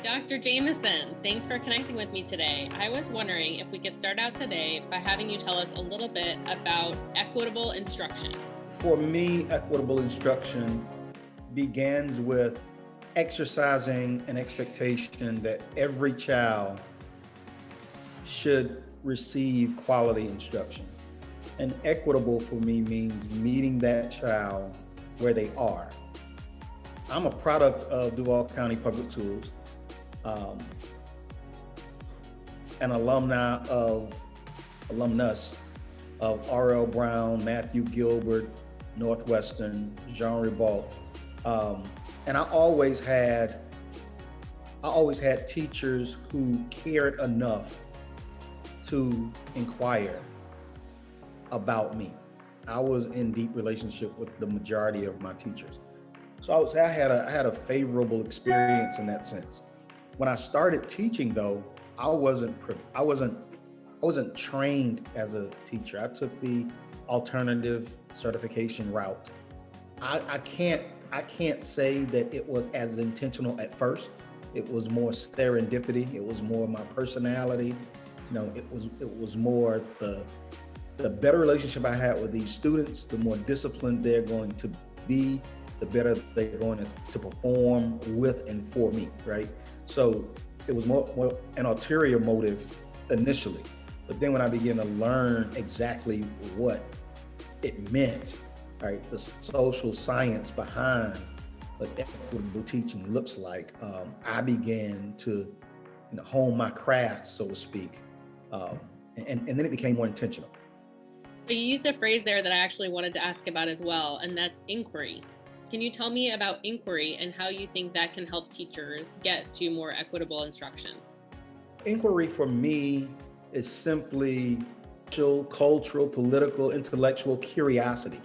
Dr. Jamison, thanks for connecting with me today. I was wondering if we could start out today by having you tell us a little bit about equitable instruction. For me, equitable instruction begins with exercising an expectation that every child should receive quality instruction. And equitable for me means meeting that child where they are. I'm a product of Duval County Public Schools, an alumnus of R.L. Brown, Matthew Gilbert, Northwestern, Jean Ribault. And I always had teachers who cared enough to inquire about me. I was in deep relationship with the majority of my teachers. So I would say I had a favorable experience in that sense. When I started teaching though, I wasn't trained as a teacher. I took the alternative certification route. I can't say that it was as intentional at first. It was more serendipity. It was more my personality. It was more the better relationship I had with these students, the more disciplined they're going to be, the better they're going to perform with and for me, right? So it was more an ulterior motive initially. But then when I began to learn exactly what it meant, right, the social science behind what equitable teaching looks like, I began to hone my craft, so to speak, and then it became more intentional. So you used a phrase there that I actually wanted to ask about as well, and that's inquiry. Can you tell me about inquiry and how you think that can help teachers get to more equitable instruction? Inquiry for me is simply cultural, political, intellectual curiosity,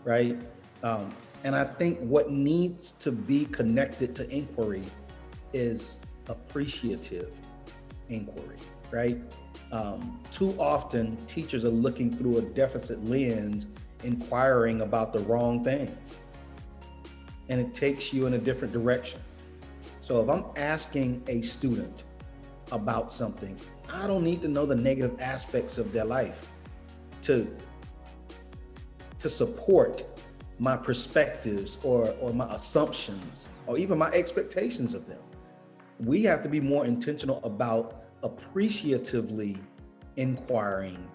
right? And I think what needs to be connected to inquiry is appreciative inquiry, right? Too often, teachers are looking through a deficit lens, inquiring about the wrong thing. And it takes you in a different direction. So if I'm asking a student about something, I don't need to know the negative aspects of their life to support my perspectives or my assumptions or even my expectations of them. We have to be more intentional about appreciatively inquiring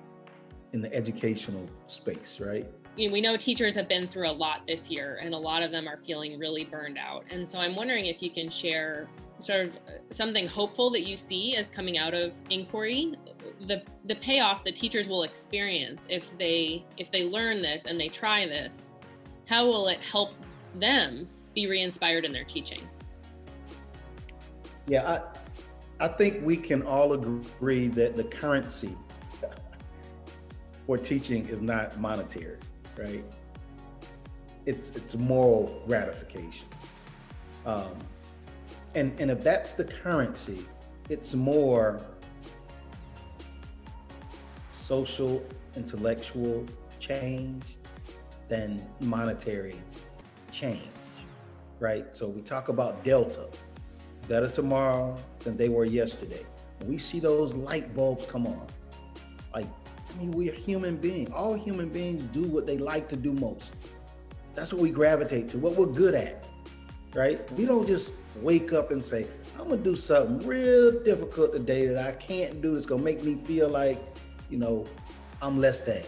in the educational space, right? We know teachers have been through a lot this year, and a lot of them are feeling really burned out. And so I'm wondering if you can share sort of something hopeful that you see as coming out of inquiry, the payoff that teachers will experience if they learn this and they try this. How will it help them be re-inspired in their teaching? Yeah, I think we can all agree that the currency for teaching is not monetary, right? It's moral gratification. And if that's the currency, it's more social, intellectual change than monetary change, right? So we talk about Delta, better tomorrow than they were yesterday. When we see those light bulbs come on, we're human beings. All human beings do what they like to do most. That's what we gravitate to, what we're good at, right? We don't just wake up and say, I'm gonna do something real difficult today that I can't do. It's gonna make me feel like, I'm less than.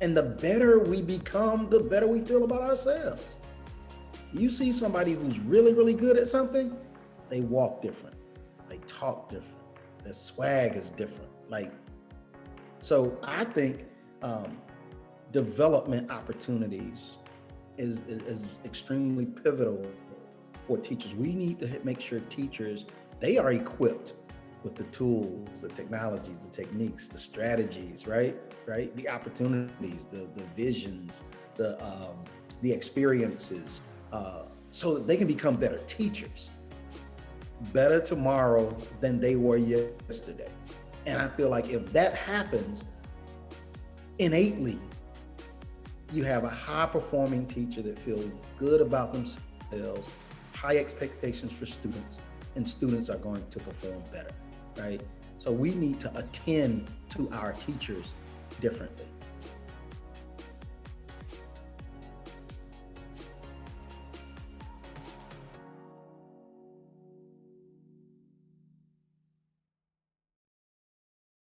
And the better we become, the better we feel about ourselves. You see somebody who's really, really good at something, they walk different, they talk different, their swag is different. So I think development opportunities is extremely pivotal for teachers. We need to make sure teachers, they are equipped with the tools, the technologies, the techniques, the strategies, right? The opportunities, the visions, the experiences, so that they can become better teachers, better tomorrow than they were yesterday. And I feel like if that happens innately, you have a high performing teacher that feels good about themselves, high expectations for students, and students are going to perform better, right? So we need to attend to our teachers differently.